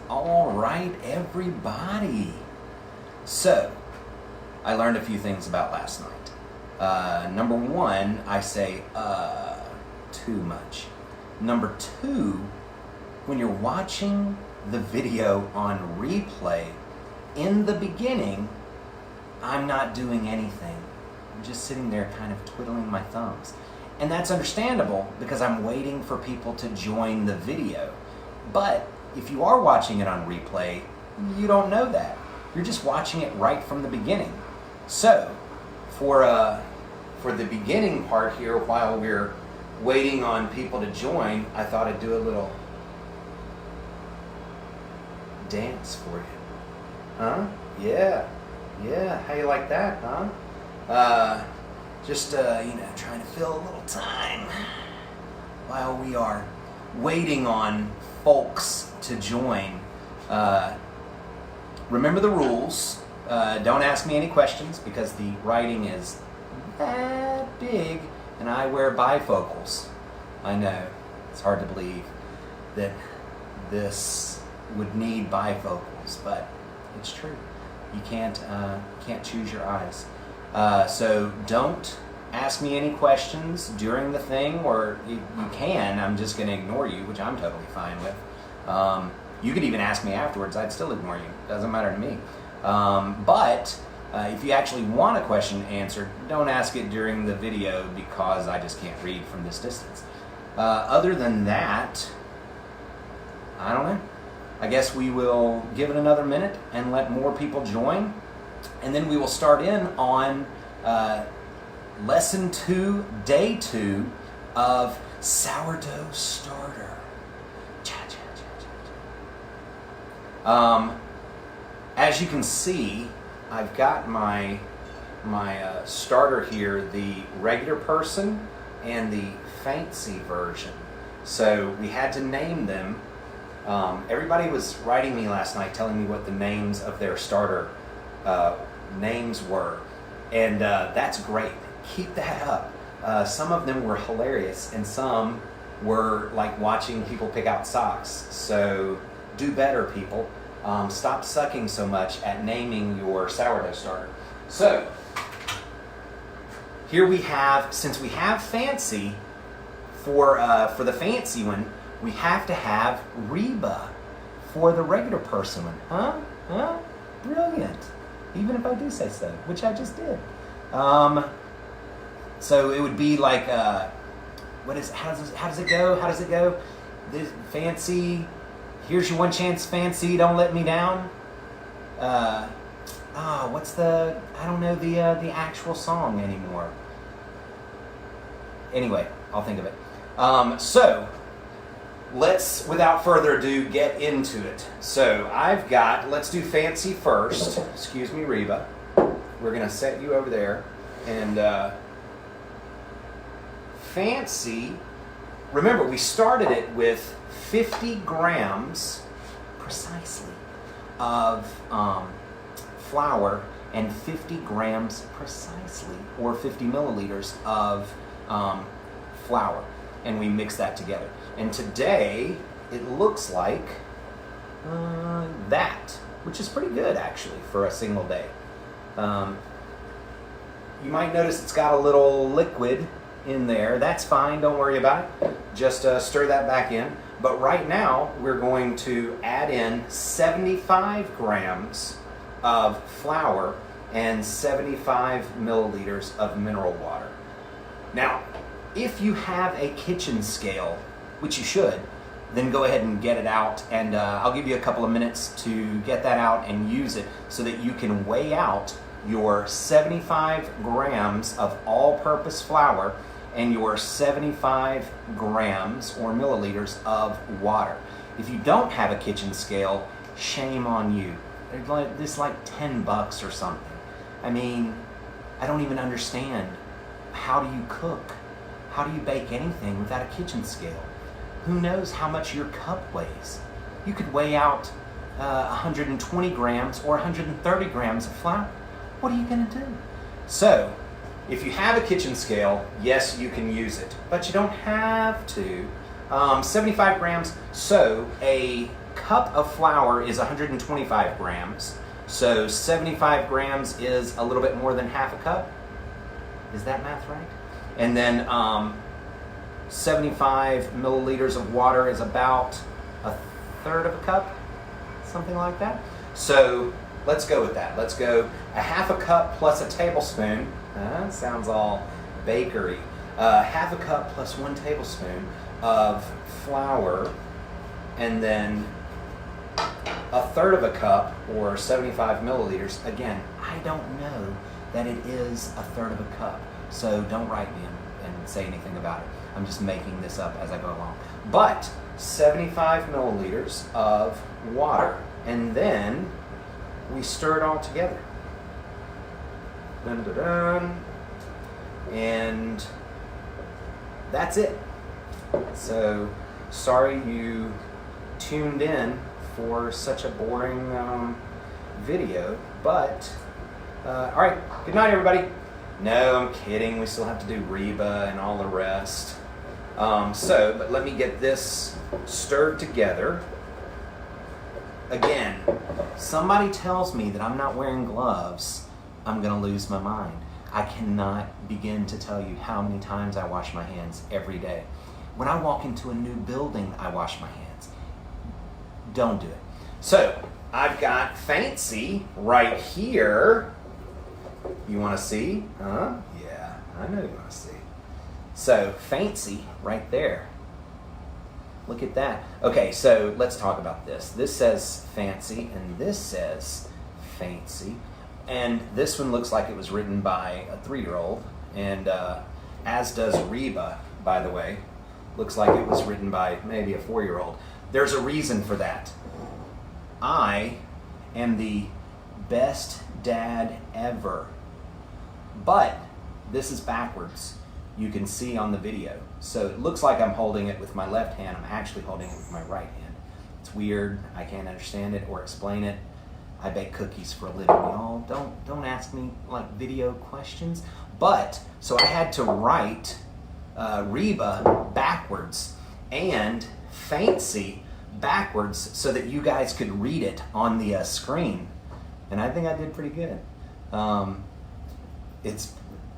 All right, everybody. So, I learned a few things about last night. Number one, I say, too much. Number two, when you're watching the video on replay, in the beginning, I'm not doing anything. I'm just sitting there kind of twiddling my thumbs. And that's understandable because I'm waiting for people to join the video. But if you are watching it on replay, you don't know that. You're just watching it right from the beginning. So, for the beginning part here, while we're waiting on people to join, I thought I'd do a little dance for you. Huh? Yeah. How you like that, huh? Just trying to fill a little time while we are waiting on folks to join. Remember the rules. Don't ask me any questions because the writing is that big and I wear bifocals. I know, it's hard to believe that this would need bifocals, but it's true. You can't choose your eyes. So don't ask me any questions during the thing, or you can. I'm just going to ignore you, which I'm totally fine with. You could even ask me afterwards. I'd still ignore you. Doesn't matter to me. But if you actually want a question answered, don't ask it during the video because I just can't read from this distance. Other than that, I don't know. I guess we will give it another minute and let more people join. And then we will start in on Lesson 2, Day 2 of Sourdough Starter. As you can see, I've got my starter here, the regular person and the fancy version. So we had to name them. Everybody was writing me last night telling me what the names of their starter names were, and that's great. Keep that up. Some of them were hilarious and some were like watching people pick out socks. So do better, people. Stop sucking so much at naming your sourdough starter. So here we have, since we have fancy, for the fancy one, we have to have Reba for the regular person one. Huh? Brilliant. Even if I do say so, which I just did. So it would be like, how does it go? This fancy, here's your one chance, fancy, don't let me down. What's the, I don't know the actual song anymore. Anyway, I'll think of it. So, let's, without further ado, get into it. So, let's do fancy first. Excuse me, Reba. We're going to set you over there. And fancy, remember, we started it with 50 grams, precisely, of flour and 50 grams, precisely, or 50 milliliters of flour. And we mix that together. And today, it looks like that, which is pretty good, actually, for a single day. You might notice it's got a little liquid in there. That's fine, don't worry about it. Just stir that back in. But right now, we're going to add in 75 grams of flour and 75 milliliters of mineral water. Now, if you have a kitchen scale, which you should, then go ahead and get it out, and I'll give you a couple of minutes to get that out and use it so that you can weigh out your 75 grams of all-purpose flour and your 75 grams or milliliters of water. If you don't have a kitchen scale, shame on you. This is like $10 or something. I mean, I don't even understand. How do you cook? How do you bake anything without a kitchen scale? Who knows how much your cup weighs? You could weigh out 120 grams or 130 grams of flour. What are you going to do? So, if you have a kitchen scale, yes, you can use it, but you don't have to. 75 grams, so a cup of flour is 125 grams. So 75 grams is a little bit more than half a cup. Is that math right? And then 75 milliliters of water is about a third of a cup, something like that. So let's go with that. Let's go a half a cup plus a tablespoon. Sounds all bakery. Half a cup plus 1 tablespoon of flour, and then a third of a cup, or 75 milliliters. Again, I don't know that it is a third of a cup, so don't write me and say anything about it. I'm just making this up as I go along. But 75 milliliters of water, and then we stir it all together. Dun, dun, dun. And that's it. So sorry you tuned in for such a boring video, but all right, good night everybody. No, I'm kidding, we still have to do Reba and all the rest. But let me get this stirred together. Again, somebody tells me that I'm not wearing gloves, I'm gonna lose my mind. I cannot begin to tell you how many times I wash my hands every day. When I walk into a new building, I wash my hands. Don't do it. So, I've got Fancy right here. You wanna see? Huh? Yeah, I know you wanna see. So, Fancy right there. Look at that. Okay, so let's talk about this. This says Fancy, and this says Fancy. And this one looks like it was written by a 3-year-old, and as does Reba, by the way. Looks like it was written by maybe a 4-year-old. There's a reason for that. I am the best dad ever. But this is backwards. You can see on the video. So it looks like I'm holding it with my left hand. I'm actually holding it with my right hand. It's weird. I can't understand it or explain it. I bake cookies for a living, y'all. Don't ask me like video questions. But so I had to write Reba backwards and Fancy backwards so that you guys could read it on the screen. And I think I did pretty good. It's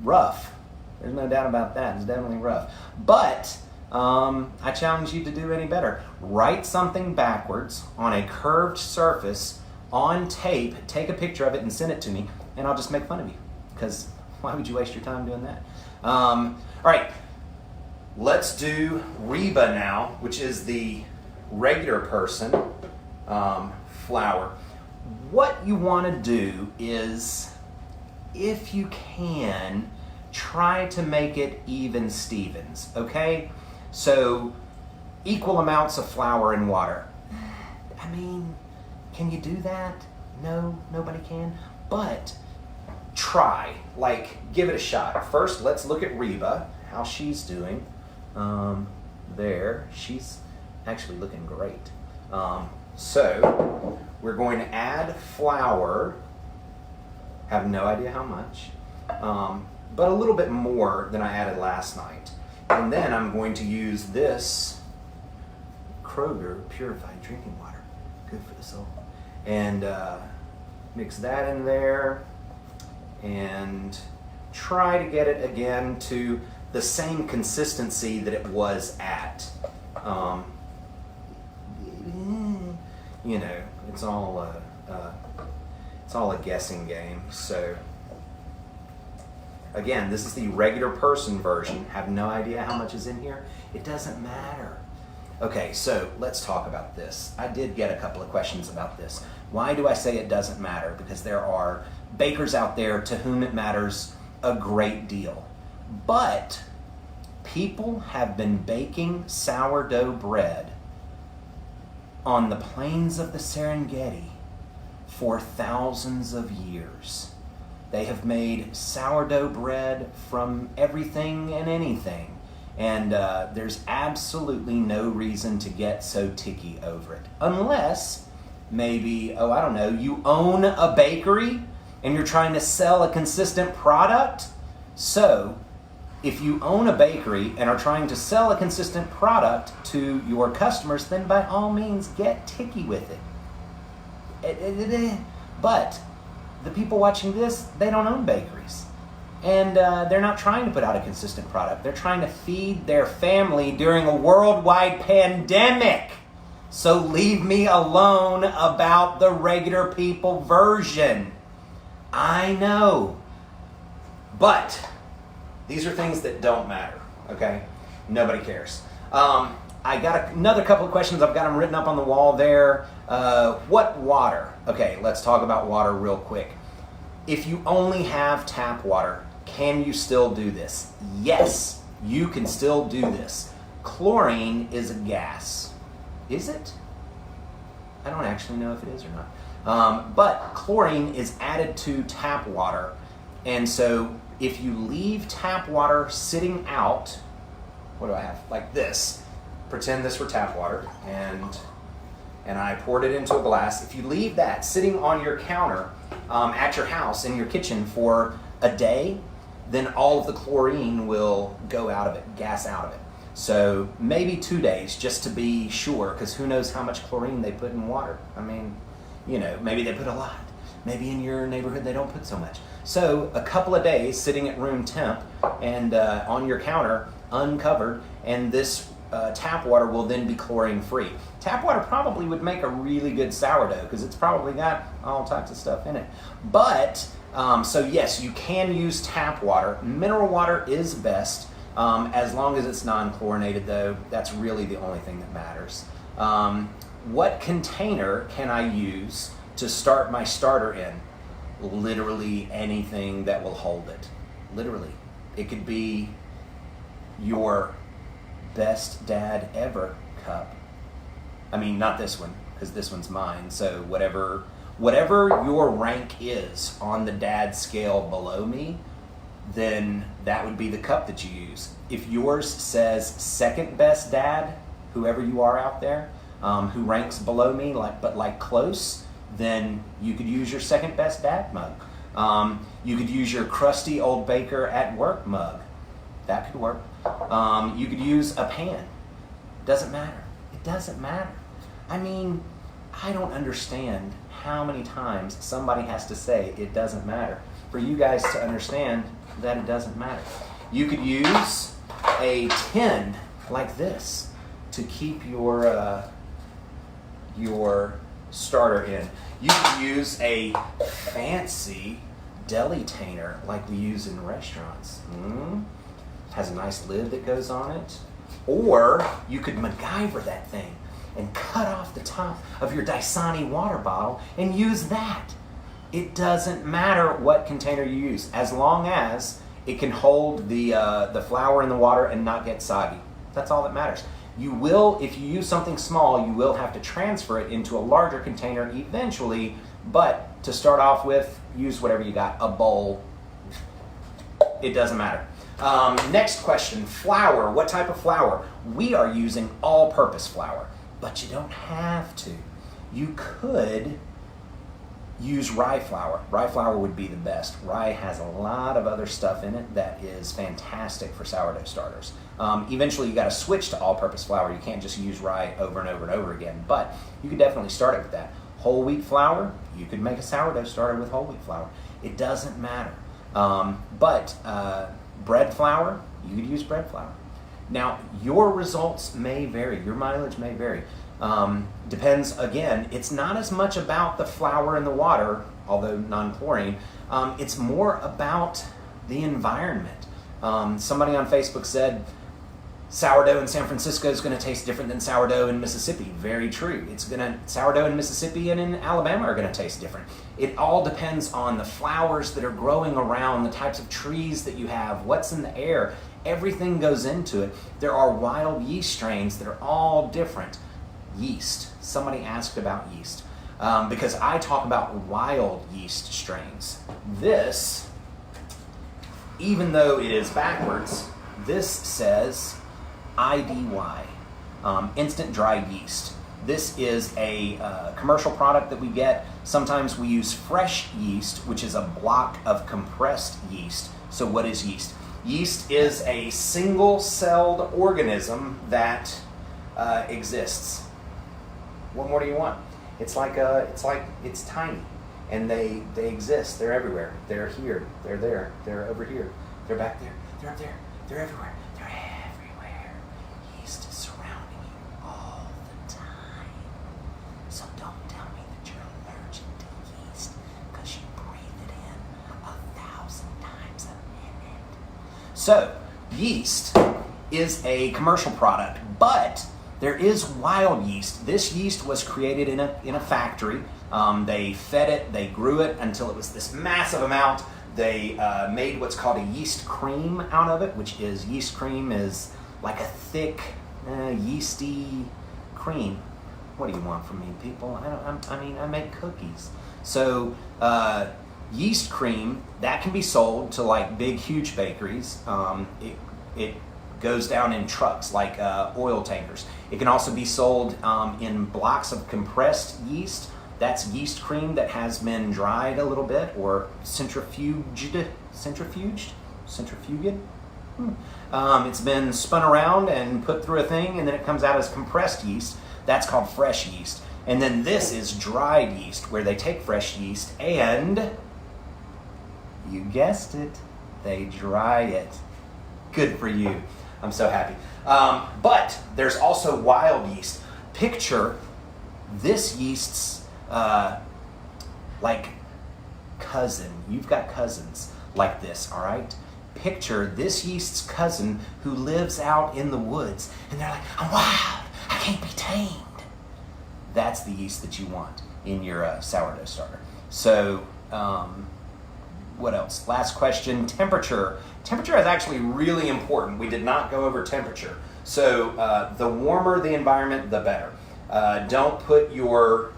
rough. There's no doubt about that. It's definitely rough. But I challenge you to do any better. Write something backwards on a curved surface on tape, take a picture of it and send it to me, and I'll just make fun of you. Because why would you waste your time doing that? All right, let's do Reba now, which is the regular person flour. What you want to do is, if you can, try to make it even Stevens, okay? So, equal amounts of flour and water. I mean, can you do that? No, nobody can. But try, like, give it a shot. First, let's look at Reba, how she's doing. There, she's actually looking great. So, we're going to add flour. Have no idea how much, but a little bit more than I added last night. And then I'm going to use this Kroger purified drinking water. Good for the soul. And mix that in there and try to get it again to the same consistency that it was at. You know, it's all a guessing game. So again, this is the regular person version. Have no idea how much is in here. It doesn't matter. Okay, so let's talk about this. I did get a couple of questions about this. Why do I say it doesn't matter? Because there are bakers out there to whom it matters a great deal. But people have been baking sourdough bread on the plains of the Serengeti for thousands of years. They have made sourdough bread from everything and anything. And there's absolutely no reason to get so ticky over it. Unless, maybe, oh, I don't know, you own a bakery and you're trying to sell a consistent product. So, If you own a bakery and are trying to sell a consistent product to your customers, then by all means get ticky with it. But the people watching this, they don't own bakeries. And they're not trying to put out a consistent product. They're trying to feed their family during a worldwide pandemic. So leave me alone about the regular people version. I know. But these are things that don't matter, okay? Nobody cares. I got another couple of questions. I've got them written up on the wall there. What water? Okay, let's talk about water real quick. If you only have tap water, can you still do this? Yes, you can still do this. Chlorine is a gas. Is it? I don't actually know if it is or not. But chlorine is added to tap water. And so if you leave tap water sitting out, what do I have? Like this. Pretend this were tap water, and I poured it into a glass. If you leave that sitting on your counter at your house, in your kitchen for a day, then all of the chlorine will go out of it, gas out of it. So maybe 2 days, just to be sure, because who knows how much chlorine they put in water. I mean, you know, maybe they put a lot. Maybe in your neighborhood they don't put so much. So a couple of days sitting at room temp and on your counter, uncovered, and this tap water will then be chlorine free. Tap water probably would make a really good sourdough because it's probably got all types of stuff in it. But, so yes, you can use tap water. Mineral water is best as long as it's non-chlorinated, though. That's really the only thing that matters. What container can I use to start my starter in? Literally anything that will hold it. Literally. It could be your best dad ever cup. I mean, not this one, because this one's mine. So whatever your rank is on the dad scale below me, then that would be the cup that you use. If yours says second best dad, whoever you are out there, who ranks below me, like close, then you could use your second best dad mug. You could use your crusty old baker at work mug. That could work. You could use a pan. Doesn't matter. It doesn't matter. I mean, I don't understand how many times somebody has to say it doesn't matter for you guys to understand that it doesn't matter. You could use a tin like this to keep your starter in. You could use a fancy deli tainer like we use in restaurants. Has a nice lid that goes on it. Or you could MacGyver that thing and cut off the top of your Dasani water bottle and use that. It doesn't matter what container you use, as long as it can hold the flour in the water and not get soggy. That's all that matters. You will, if you use something small, you will have to transfer it into a larger container eventually, but to start off with, use whatever you got, a bowl. It doesn't matter. Next question, flour. What type of flour? We are using all-purpose flour, but you don't have to. You could use rye flour. Rye flour would be the best. Rye has a lot of other stuff in it that is fantastic for sourdough starters. Eventually you got to switch to all-purpose flour. You can't just use rye over and over and over again, but you could definitely start it with that. Whole wheat flour, you could make a sourdough starter with whole wheat flour. It doesn't matter. Bread flour, you could use bread flour. Now, your results may vary. Your mileage may vary. Depends, again, it's not as much about the flour and the water, although non-chlorine. It's more about the environment. Somebody on Facebook said, sourdough in San Francisco is going to taste different than sourdough in Mississippi. Very true. Sourdough in Mississippi and in Alabama are going to taste different. It all depends on the flowers that are growing around, the types of trees that you have, what's in the air. Everything goes into it. There are wild yeast strains that are all different. Yeast. Somebody asked about yeast. Because I talk about wild yeast strains. This, even though it is backwards, this says IDY, instant dry yeast. This is a commercial product that we get. Sometimes we use fresh yeast, which is a block of compressed yeast. So what is yeast? Yeast is a single-celled organism that exists. What more do you want? It's tiny, and they exist. They're everywhere. They're here. They're there. They're over here. They're back there. They're up there. They're everywhere. They're everywhere. Yeast is surrounding you all the time. So don't tell me that you're allergic to yeast because you breathe it in 1,000 times a minute. So yeast is a commercial product, but there is wild yeast. This yeast was created in a factory. They fed it, they grew it until it was this massive amount. They made what's called a yeast cream out of it, which is yeast cream is like a thick, yeasty cream. What do you want from me, people? I make cookies. So yeast cream, that can be sold to like big, huge bakeries. It goes down in trucks like oil tankers. It can also be sold in blocks of compressed yeast. That's yeast cream that has been dried a little bit or centrifuged. It's been spun around and put through a thing, and then it comes out as compressed yeast. That's called fresh yeast. And then this is dried yeast, where they take fresh yeast and, you guessed it, they dry it. Good for you. I'm so happy. But there's also wild yeast. Picture this yeast's like cousin. You've got cousins like this, all right? Picture this yeast's cousin who lives out in the woods, and they're like, I'm wild, I can't be tamed. That's the yeast that you want in your sourdough starter. So, what else? Last question, temperature. Temperature is actually really important. We did not go over temperature. So the warmer the environment, the better. Don't put your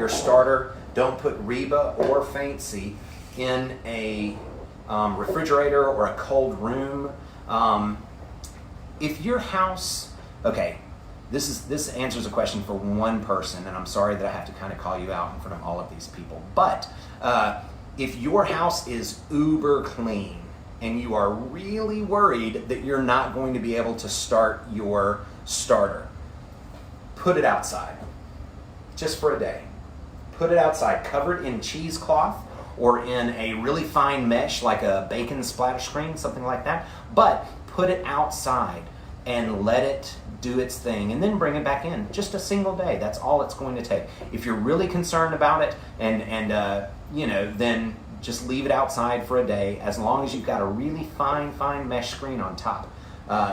starter, don't put Reba or Fancy in a refrigerator or a cold room. If your house, okay, this answers a question for one person, and I'm sorry that I have to kind of call you out in front of all of these people, but if your house is uber clean and you are really worried that you're not going to be able to start your starter, put it outside, just for a day. Put it outside, cover it in cheesecloth or in a really fine mesh like a bacon splatter screen, something like that, but put it outside and let it do its thing, and then bring it back in. Just a single day. That's all it's going to take. If you're really concerned about it, then just leave it outside for a day, as long as you've got a really fine mesh screen on top.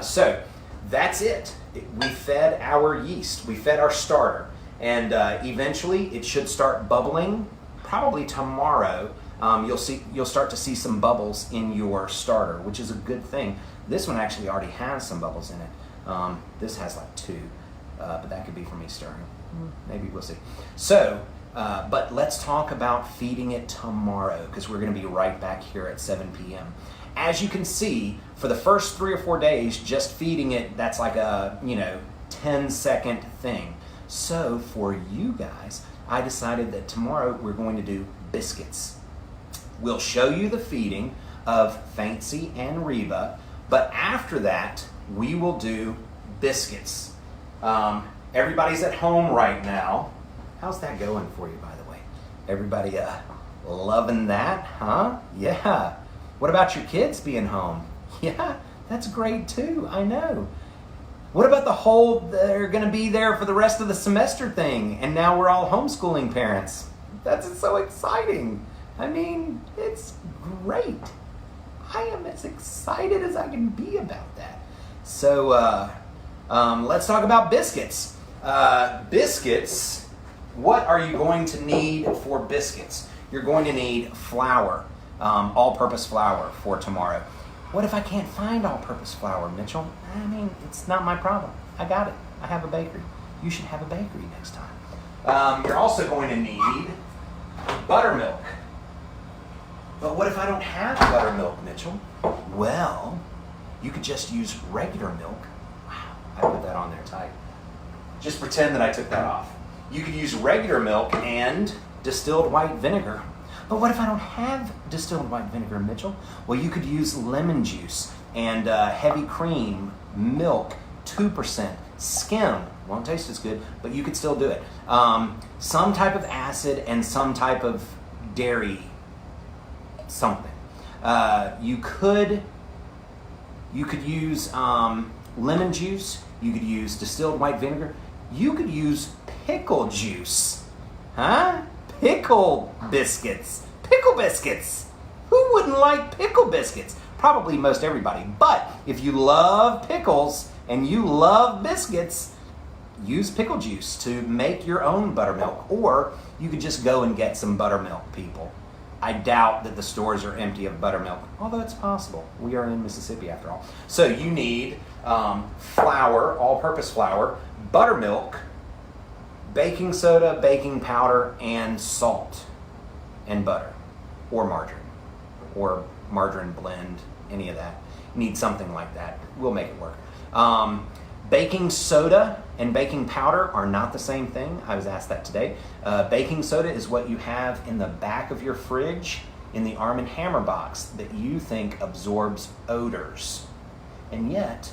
So that's it. We fed our yeast. We fed our starter, and eventually it should start bubbling. Probably tomorrow, you'll start to see some bubbles in your starter, which is a good thing. This one actually already has some bubbles in it. This has like 2, but that could be from me stirring. Maybe we'll see. So, but let's talk about feeding it tomorrow, because we're going to be right back here at 7 p.m. As you can see, for the first 3 or 4 days, just feeding it, that's like a 10-second thing. So for you guys, I decided that tomorrow we're going to do biscuits. We'll show you the feeding of Fancy and Reba, but after that, we will do biscuits. Everybody's at home right now. How's that going for you, by the way? Everybody loving that, huh? Yeah. What about your kids being home? Yeah, that's great too, I know. What about the whole they're going to be there for the rest of the semester thing, and now we're all homeschooling parents? That's so exciting. I mean, it's great. I am as excited as I can be about that. So let's talk about biscuits. Biscuits, what are you going to need for biscuits? You're going to need flour, all-purpose flour for tomorrow. What if I can't find all-purpose flour, Mitchell? I mean, it's not my problem. I got it. I have a bakery. You should have a bakery next time. You're also going to need buttermilk. But what if I don't have buttermilk, Mitchell? Well, you could just use regular milk. Wow, I put that on there tight. Just pretend that I took that off. You could use regular milk and distilled white vinegar. But what if I don't have distilled white vinegar, Mitchell? Well, you could use lemon juice. and heavy cream, milk, 2%, skim, won't taste as good, but you could still do it. Some type of acid and some type of dairy something. You could use lemon juice, you could use distilled white vinegar, you could use pickle juice. Huh? Pickle biscuits. Pickle biscuits. Who wouldn't like pickle biscuits? Probably most everybody. But if you love pickles and you love biscuits, use pickle juice to make your own buttermilk, or you could just go and get some buttermilk, people. I doubt that the stores are empty of buttermilk, although it's possible. We are in Mississippi after all. So you need flour, all-purpose flour, buttermilk, baking soda, baking powder, and salt, and butter, or margarine blend, any of that. You need something like that. We'll make it work. Baking soda and baking powder are not the same thing. I was asked that today. Baking soda is what you have in the back of your fridge in the Arm & Hammer box that you think absorbs odors. And yet,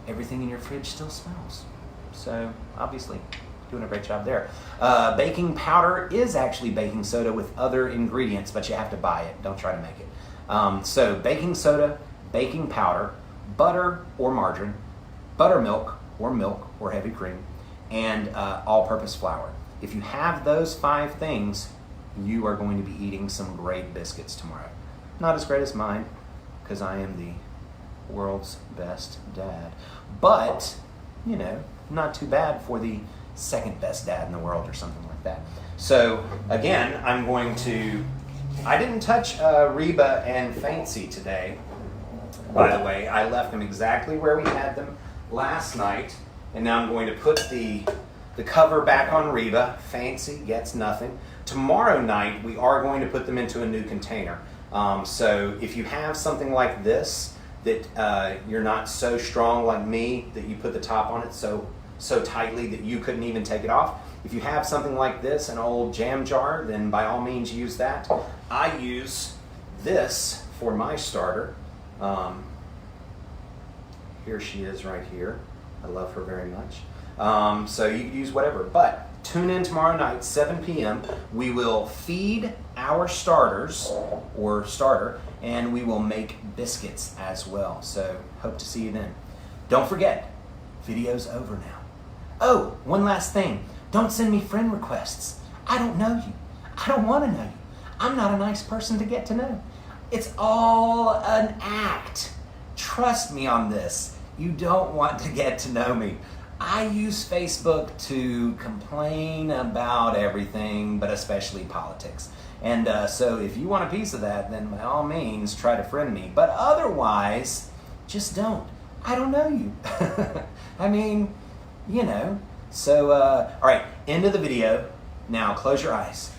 everything in your fridge still smells. So, obviously, doing a great job there. Baking powder is actually baking soda with other ingredients, but you have to buy it. Don't try to make it. So, baking soda, baking powder, butter or margarine, buttermilk or milk or heavy cream, and all-purpose flour. If you have those 5 things, you are going to be eating some great biscuits tomorrow. Not as great as mine, because I am the world's best dad. But, you know, not too bad for the second best dad in the world or something like that. So, again, I didn't touch Reba and Fancy today. By the way, I left them exactly where we had them last night, and now I'm going to put the cover back on Reba. Fancy gets nothing. Tomorrow night, we are going to put them into a new container. So if you have something like this, that you're not so strong like me, that you put the top on it so tightly that you couldn't even take it off. If you have something like this, an old jam jar, then by all means use that. I use this for my starter. Here she is right here. I love her very much. So you can use whatever. But tune in tomorrow night, 7 p.m. We will feed our starters, or starter, and we will make biscuits as well. So hope to see you then. Don't forget, video's over now. Oh, one last thing. Don't send me friend requests. I don't know you. I don't want to know you. I'm not a nice person to get to know. It's all an act. Trust me on this. You don't want to get to know me. I use Facebook to complain about everything, but especially politics. And so if you want a piece of that, then by all means, try to friend me. But otherwise, just don't. I don't know you. I mean, you know. So, all right, end of the video. Now, close your eyes.